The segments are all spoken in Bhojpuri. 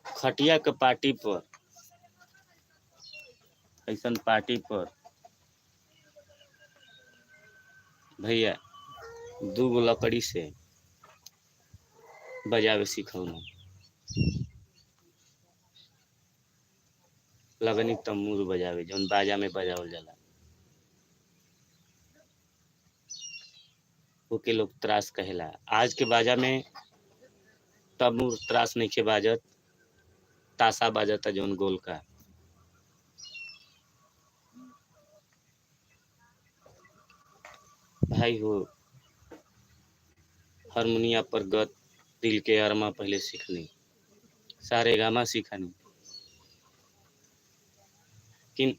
खटिया के पार्टी पर ऐसन पार्टी पर भैया 2 गो लकड़ी से बजावे सिखौना। लगनी तम्बूर बजावे जौन बाजा में बजावल जाला, ओके लोग त्रास कहेला। आज के बाजा में तम्बूर त्रास नइखे बाजत, ताशा बाजता जौन गोल का। भाई हो हारमोनिया पर गत दिल के अरमा पहले सीखनी, सारे गामा सीखनी, लेकिन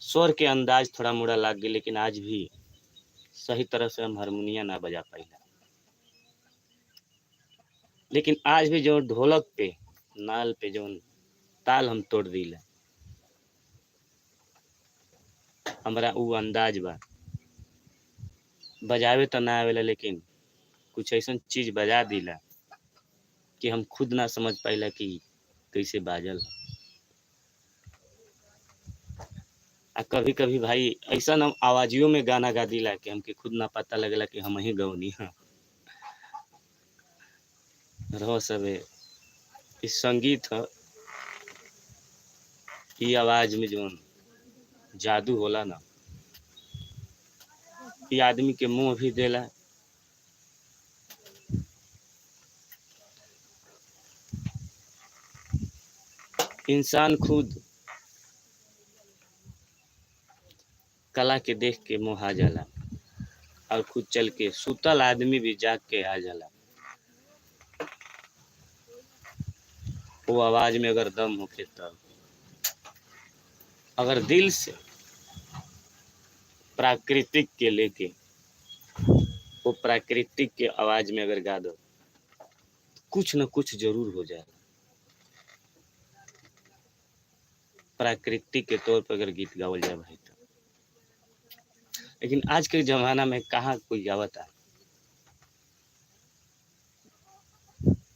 स्वर के अंदाज थोड़ा मोड़ा लाग गई। लेकिन आज भी सही तरह से हम हारमोनिया ना बजा पाइला। लेकिन आज भी जो ढोलक पे नाल पे जो ताल हम तोड़ दिला, हमरा उ अंदाज बा। बजावे तो ना आवेला, लेकिन कुछ ऐसा चीज बजा दिला कि हम खुद ना समझ पाइला कि कैसे बाजल। आ कभी कभी भाई ऐसा हम आवाजियों में गाना गा दिला कि हमके खुद ना पता लगेला कि हम ही गौनी हाँ। रहो सबे इस संगीत ह, ई आवाज में जो जादू होला ना, ये आदमी के मुंह भी देला। इंसान खुद कला के देख के मोहा जाला और खुद चल के सुतल आदमी भी जाग के आ जाला। वो आवाज में अगर दम होके तब, अगर दिल से प्राकृतिक के लेके वो प्राकृतिक के आवाज में अगर गा दो, कुछ न कुछ जरूर हो जाए। प्राकृतिक के तौर पर अगर गीत गावल जाए भाई तो, लेकिन आज के जमाना में कहाँ कोई गावता।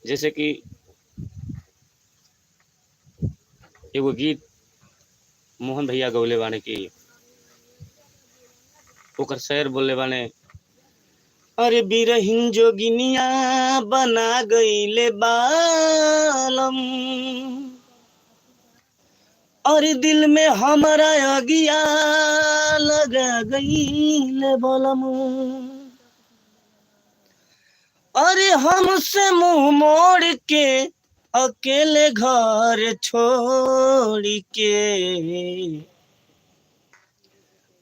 जैसे कि एगो गीत मोहन भैया गौले बाने की ओकर शेर बोले बाने, अरे बिरहिन जोगिनिया बना गईले बालम, और दिल में हमारा अगिया लगा गईले बलम, अरे हमसे मुंह मोड़ के अकेले घर छोड़ के,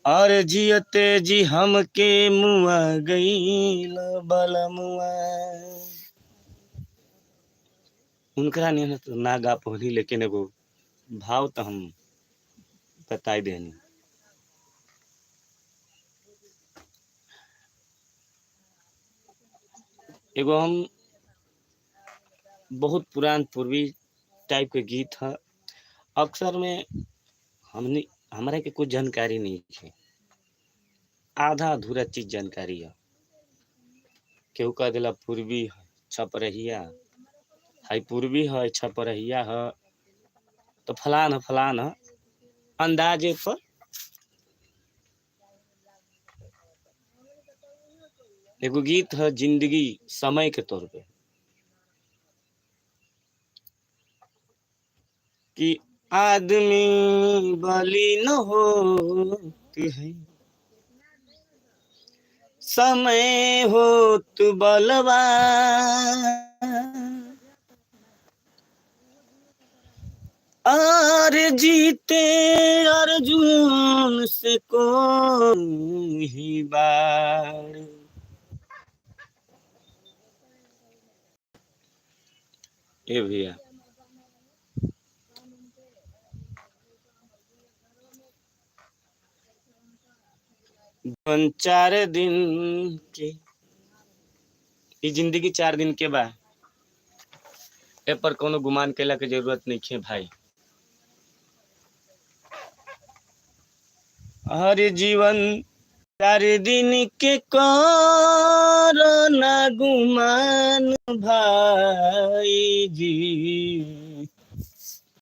और जियते जी हमके मुआ गईल बलमुआ। उनकरा नहीं तो ना गा पौनी, लेकिन एगो भाव तो हम बताई देनी। एगो हम बहुत पुरान पूर्वी टाइप के गीत है। अक्सर में हमने हमारा के कुछ जानकारी नहीं है, आधा अधूरा चीज जानकारी है। केहू कह दिला पूर्वी छपरहिया, हाई पूर्वी है छपरहिया है तो फलान है फलान है, अंदाजे पर एगो गीत है जिंदगी समय के तौर पे कि आदमी बली न होते हैं, समय हो तू बलवान, और जीते अर्जुन से कोई बार। ए भैया जीवन 4 दिन के, ये जिंदगी 4 दिन के बा, ए पर कोनो गुमान कैला के जरूरत नहीं है भाई। हर जीवन चार दिन के कोरोना गुमान भाई जी,